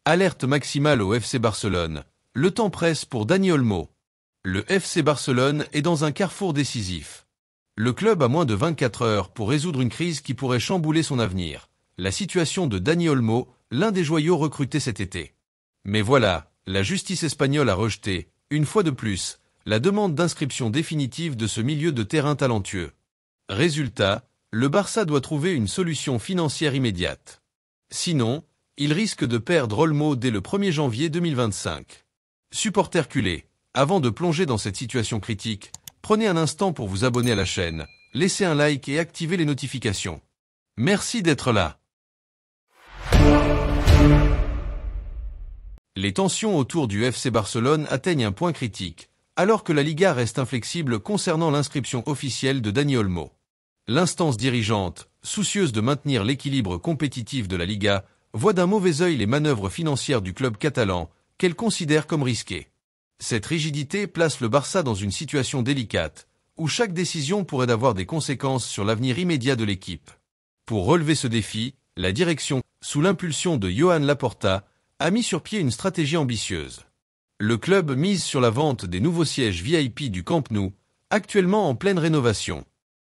Alerte maximale au FC Barcelone. Le temps presse pour Dani Olmo. Le FC Barcelone est dans un carrefour décisif. Le club a moins de 24 heures pour résoudre une crise qui pourrait chambouler son avenir. La situation de Dani Olmo, l'un des joyaux recrutés cet été. Mais voilà, la justice espagnole a rejeté, une fois de plus, la demande d'inscription définitive de ce milieu de terrain talentueux. Résultat, le Barça doit trouver une solution financière immédiate. Sinon, il risque de perdre Olmo dès le 1er janvier 2025. Supporters culés, avant de plonger dans cette situation critique, prenez un instant pour vous abonner à la chaîne, laissez un like et activez les notifications. Merci d'être là. Les tensions autour du FC Barcelone atteignent un point critique, alors que la Liga reste inflexible concernant l'inscription officielle de Dani Olmo. L'instance dirigeante, soucieuse de maintenir l'équilibre compétitif de la Liga, voit d'un mauvais œil les manœuvres financières du club catalan, qu'elle considère comme risquées. Cette rigidité place le Barça dans une situation délicate, où chaque décision pourrait avoir des conséquences sur l'avenir immédiat de l'équipe. Pour relever ce défi, la direction, sous l'impulsion de Joan Laporta, a mis sur pied une stratégie ambitieuse. Le club mise sur la vente des nouveaux sièges VIP du Camp Nou, actuellement en pleine rénovation.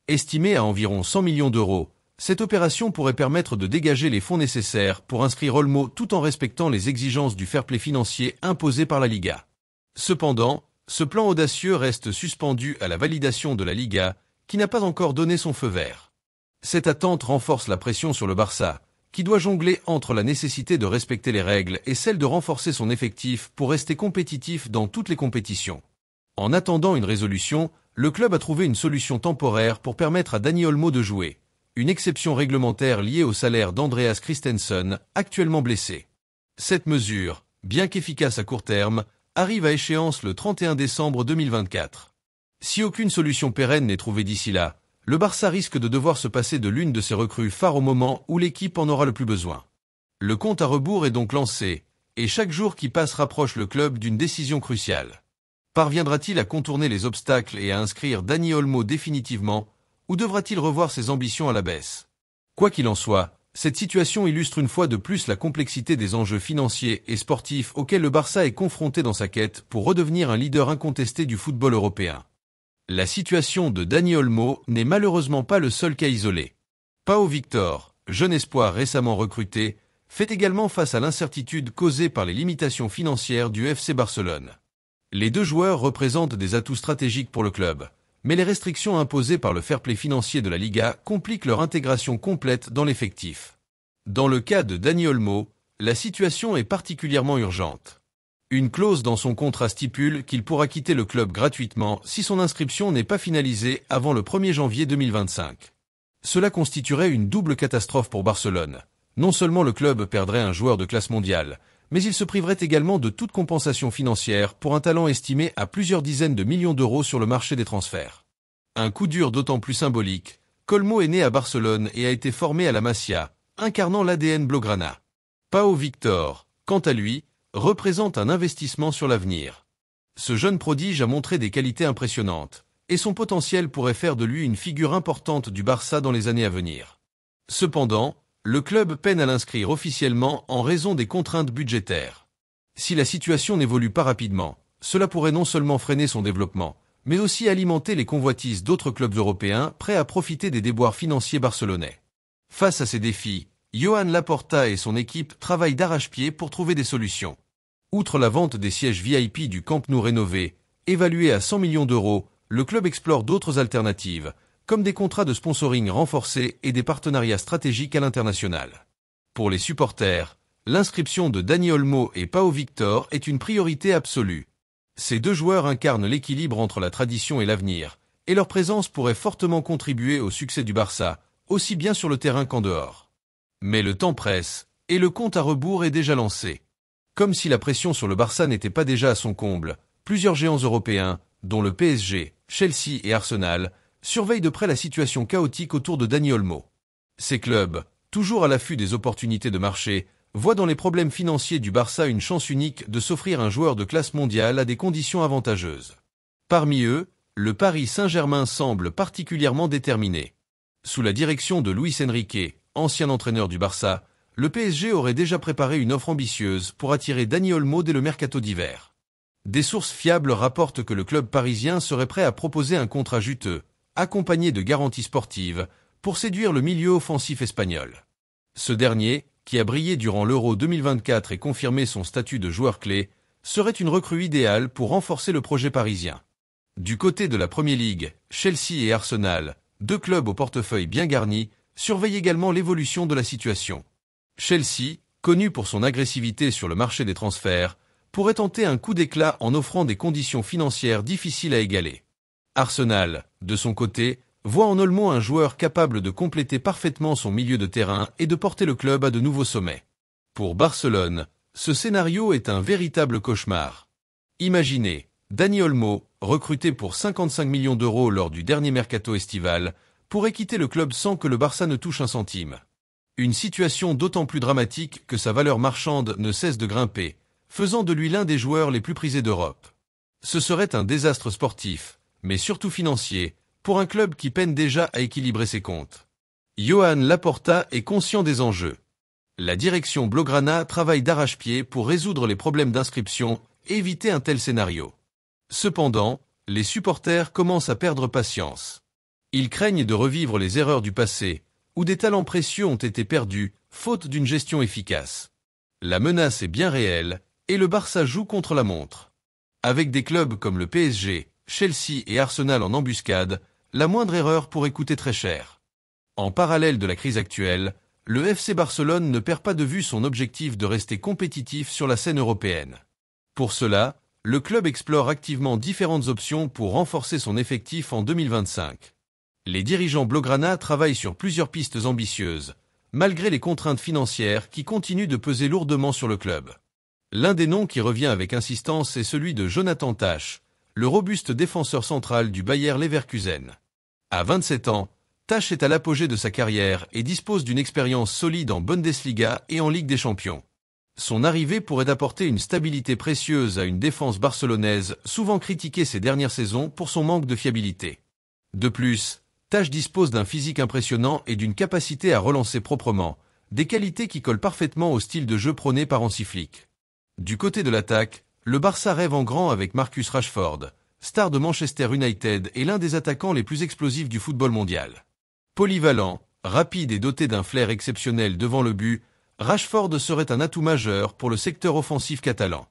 Estimée à environ 100 millions d'euros, cette opération pourrait permettre de dégager les fonds nécessaires pour inscrire Olmo tout en respectant les exigences du fair play financier imposées par la Liga. Cependant, ce plan audacieux reste suspendu à la validation de la Liga, qui n'a pas encore donné son feu vert. Cette attente renforce la pression sur le Barça, qui doit jongler entre la nécessité de respecter les règles et celle de renforcer son effectif pour rester compétitif dans toutes les compétitions. En attendant une résolution, le club a trouvé une solution temporaire pour permettre à Dani Olmo de jouer, une exception réglementaire liée au salaire d'Andreas Christensen, actuellement blessé. Cette mesure, bien qu'efficace à court terme, arrive à échéance le 31 décembre 2024. Si aucune solution pérenne n'est trouvée d'ici là, le Barça risque de devoir se passer de l'une de ses recrues phares au moment où l'équipe en aura le plus besoin. Le compte à rebours est donc lancé, et chaque jour qui passe rapproche le club d'une décision cruciale. Parviendra-t-il à contourner les obstacles et à inscrire Dani Olmo définitivement, ou devra-t-il revoir ses ambitions à la baisse? Quoi qu'il en soit, cette situation illustre une fois de plus la complexité des enjeux financiers et sportifs auxquels le Barça est confronté dans sa quête pour redevenir un leader incontesté du football européen. La situation de Dani Olmo n'est malheureusement pas le seul cas isolé. Pau Victor, jeune espoir récemment recruté, fait également face à l'incertitude causée par les limitations financières du FC Barcelone. Les deux joueurs représentent des atouts stratégiques pour le club, mais les restrictions imposées par le fair play financier de la Liga compliquent leur intégration complète dans l'effectif. Dans le cas de Dani Olmo, la situation est particulièrement urgente. Une clause dans son contrat stipule qu'il pourra quitter le club gratuitement si son inscription n'est pas finalisée avant le 1er janvier 2025. Cela constituerait une double catastrophe pour Barcelone. Non seulement le club perdrait un joueur de classe mondiale, mais il se priverait également de toute compensation financière pour un talent estimé à plusieurs dizaines de millions d'euros sur le marché des transferts. Un coup dur d'autant plus symbolique qu'Olmo est né à Barcelone et a été formé à la Masia, incarnant l'ADN blaugrana. Pau Victor, quant à lui, représente un investissement sur l'avenir. Ce jeune prodige a montré des qualités impressionnantes, et son potentiel pourrait faire de lui une figure importante du Barça dans les années à venir. Cependant, le club peine à l'inscrire officiellement en raison des contraintes budgétaires. Si la situation n'évolue pas rapidement, cela pourrait non seulement freiner son développement, mais aussi alimenter les convoitises d'autres clubs européens prêts à profiter des déboires financiers barcelonais. Face à ces défis, Joan Laporta et son équipe travaillent d'arrache-pied pour trouver des solutions. Outre la vente des sièges VIP du Camp Nou rénové, évalué à 100 millions d'euros, le club explore d'autres alternatives, comme des contrats de sponsoring renforcés et des partenariats stratégiques à l'international. Pour les supporters, l'inscription de Dani Olmo et Pau Victor est une priorité absolue. Ces deux joueurs incarnent l'équilibre entre la tradition et l'avenir, et leur présence pourrait fortement contribuer au succès du Barça, aussi bien sur le terrain qu'en dehors. Mais le temps presse, et le compte à rebours est déjà lancé. Comme si la pression sur le Barça n'était pas déjà à son comble, plusieurs géants européens, dont le PSG, Chelsea et Arsenal, surveillent de près la situation chaotique autour de Dani Olmo. Ces clubs, toujours à l'affût des opportunités de marché, voient dans les problèmes financiers du Barça une chance unique de s'offrir un joueur de classe mondiale à des conditions avantageuses. Parmi eux, le Paris Saint-Germain semble particulièrement déterminé. Sous la direction de Luis Enrique, ancien entraîneur du Barça, le PSG aurait déjà préparé une offre ambitieuse pour attirer Dani Olmo dès le mercato d'hiver. Des sources fiables rapportent que le club parisien serait prêt à proposer un contrat juteux, accompagné de garanties sportives, pour séduire le milieu offensif espagnol. Ce dernier, qui a brillé durant l'Euro 2024 et confirmé son statut de joueur clé, serait une recrue idéale pour renforcer le projet parisien. Du côté de la Premier League, Chelsea et Arsenal, deux clubs au portefeuille bien garni, surveillent également l'évolution de la situation. Chelsea, connu pour son agressivité sur le marché des transferts, pourrait tenter un coup d'éclat en offrant des conditions financières difficiles à égaler. Arsenal, de son côté, voit en Olmo un joueur capable de compléter parfaitement son milieu de terrain et de porter le club à de nouveaux sommets. Pour Barcelone, ce scénario est un véritable cauchemar. Imaginez, Dani Olmo, recruté pour 55 millions d'euros lors du dernier mercato estival, pourrait quitter le club sans que le Barça ne touche un centime. Une situation d'autant plus dramatique que sa valeur marchande ne cesse de grimper, faisant de lui l'un des joueurs les plus prisés d'Europe. Ce serait un désastre sportif, mais surtout financier, pour un club qui peine déjà à équilibrer ses comptes. Johan Laporta est conscient des enjeux. La direction Blaugrana travaille d'arrache-pied pour résoudre les problèmes d'inscription et éviter un tel scénario. Cependant, les supporters commencent à perdre patience. Ils craignent de revivre les erreurs du passé, où des talents précieux ont été perdus, faute d'une gestion efficace. La menace est bien réelle, et le Barça joue contre la montre. Avec des clubs comme le PSG, Chelsea et Arsenal en embuscade, la moindre erreur pourrait coûter très cher. En parallèle de la crise actuelle, le FC Barcelone ne perd pas de vue son objectif de rester compétitif sur la scène européenne. Pour cela, le club explore activement différentes options pour renforcer son effectif en 2025. Les dirigeants Blaugrana travaillent sur plusieurs pistes ambitieuses, malgré les contraintes financières qui continuent de peser lourdement sur le club. L'un des noms qui revient avec insistance est celui de Jonathan Tah, le robuste défenseur central du Bayer Leverkusen. À 27 ans, Tah est à l'apogée de sa carrière et dispose d'une expérience solide en Bundesliga et en Ligue des Champions. Son arrivée pourrait apporter une stabilité précieuse à une défense barcelonaise souvent critiquée ces dernières saisons pour son manque de fiabilité. De plus, Tah dispose d'un physique impressionnant et d'une capacité à relancer proprement, des qualités qui collent parfaitement au style de jeu prôné par Hansi Flick. Du côté de l'attaque, le Barça rêve en grand avec Marcus Rashford, star de Manchester United et l'un des attaquants les plus explosifs du football mondial. Polyvalent, rapide et doté d'un flair exceptionnel devant le but, Rashford serait un atout majeur pour le secteur offensif catalan.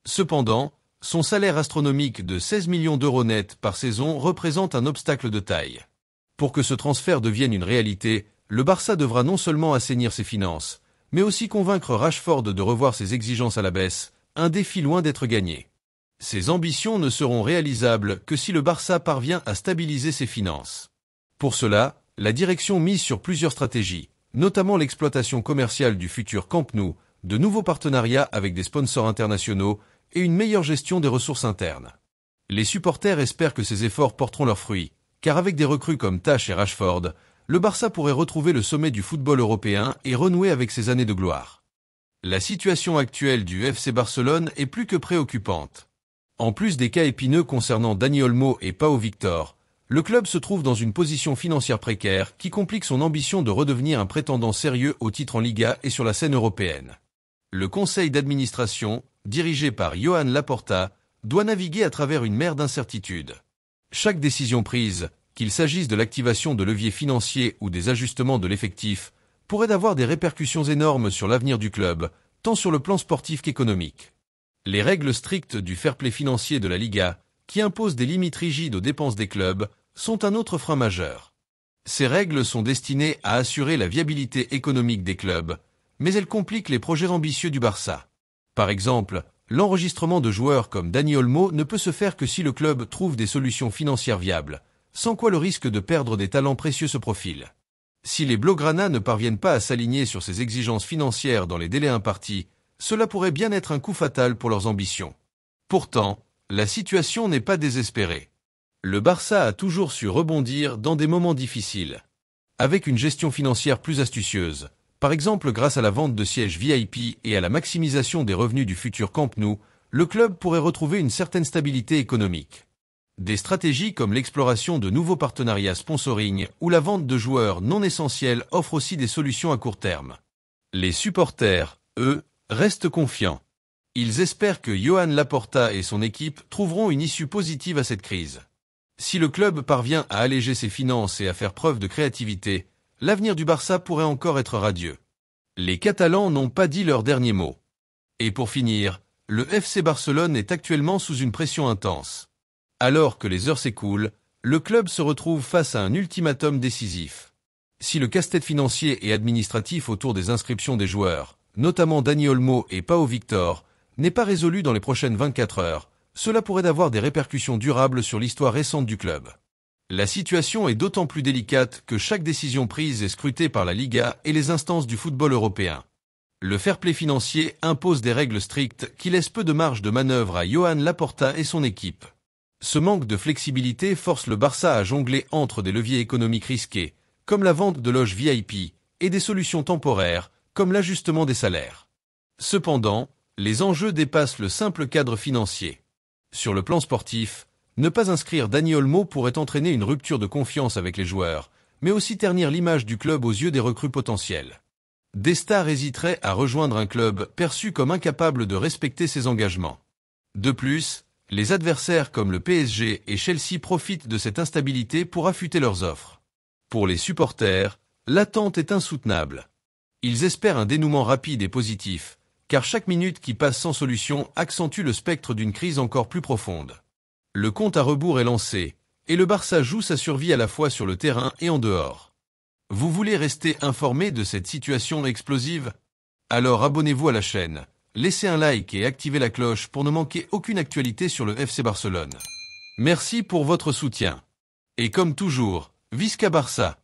Cependant, son salaire astronomique de 16 millions d'euros net par saison représente un obstacle de taille. Pour que ce transfert devienne une réalité, le Barça devra non seulement assainir ses finances, mais aussi convaincre Rashford de revoir ses exigences à la baisse, un défi loin d'être gagné. Ces ambitions ne seront réalisables que si le Barça parvient à stabiliser ses finances. Pour cela, la direction mise sur plusieurs stratégies, notamment l'exploitation commerciale du futur Camp Nou, de nouveaux partenariats avec des sponsors internationaux et une meilleure gestion des ressources internes. Les supporters espèrent que ces efforts porteront leurs fruits, car avec des recrues comme Tah et Rashford, le Barça pourrait retrouver le sommet du football européen et renouer avec ses années de gloire. La situation actuelle du FC Barcelone est plus que préoccupante. En plus des cas épineux concernant Dani Olmo et Pau Victor, le club se trouve dans une position financière précaire qui complique son ambition de redevenir un prétendant sérieux au titre en Liga et sur la scène européenne. Le conseil d'administration, dirigé par Johan Laporta, doit naviguer à travers une mer d'incertitudes. Chaque décision prise, qu'il s'agisse de l'activation de leviers financiers ou des ajustements de l'effectif, pourrait avoir des répercussions énormes sur l'avenir du club, tant sur le plan sportif qu'économique. Les règles strictes du fair-play financier de la Liga, qui imposent des limites rigides aux dépenses des clubs, sont un autre frein majeur. Ces règles sont destinées à assurer la viabilité économique des clubs, mais elles compliquent les projets ambitieux du Barça. Par exemple, l'enregistrement de joueurs comme Dani Olmo ne peut se faire que si le club trouve des solutions financières viables, sans quoi le risque de perdre des talents précieux se profile. Si les Blaugrana ne parviennent pas à s'aligner sur ces exigences financières dans les délais impartis, cela pourrait bien être un coup fatal pour leurs ambitions. Pourtant, la situation n'est pas désespérée. Le Barça a toujours su rebondir dans des moments difficiles. Avec une gestion financière plus astucieuse, par exemple grâce à la vente de sièges VIP et à la maximisation des revenus du futur Camp Nou, le club pourrait retrouver une certaine stabilité économique. Des stratégies comme l'exploration de nouveaux partenariats sponsoring ou la vente de joueurs non essentiels offrent aussi des solutions à court terme. Les supporters, eux, restent confiants. Ils espèrent que Joan Laporta et son équipe trouveront une issue positive à cette crise. Si le club parvient à alléger ses finances et à faire preuve de créativité, l'avenir du Barça pourrait encore être radieux. Les Catalans n'ont pas dit leur dernier mot. Et pour finir, le FC Barcelone est actuellement sous une pression intense. Alors que les heures s'écoulent, le club se retrouve face à un ultimatum décisif. Si le casse-tête financier et administratif autour des inscriptions des joueurs, notamment Dani Olmo et Pau Victor, n'est pas résolu dans les prochaines 24 heures, cela pourrait avoir des répercussions durables sur l'histoire récente du club. La situation est d'autant plus délicate que chaque décision prise est scrutée par la Liga et les instances du football européen. Le fair-play financier impose des règles strictes qui laissent peu de marge de manœuvre à Joan Laporta et son équipe. Ce manque de flexibilité force le Barça à jongler entre des leviers économiques risqués, comme la vente de loges VIP, et des solutions temporaires, comme l'ajustement des salaires. Cependant, les enjeux dépassent le simple cadre financier. Sur le plan sportif, ne pas inscrire Dani Olmo pourrait entraîner une rupture de confiance avec les joueurs, mais aussi ternir l'image du club aux yeux des recrues potentielles. Des stars hésiteraient à rejoindre un club perçu comme incapable de respecter ses engagements. De plus, les adversaires comme le PSG et Chelsea profitent de cette instabilité pour affûter leurs offres. Pour les supporters, l'attente est insoutenable. Ils espèrent un dénouement rapide et positif, car chaque minute qui passe sans solution accentue le spectre d'une crise encore plus profonde. Le compte à rebours est lancé, et le Barça joue sa survie à la fois sur le terrain et en dehors. Vous voulez rester informé de cette situation explosive? Alors abonnez-vous à la chaîne, laissez un like et activez la cloche pour ne manquer aucune actualité sur le FC Barcelone. Merci pour votre soutien. Et comme toujours, Visca Barça!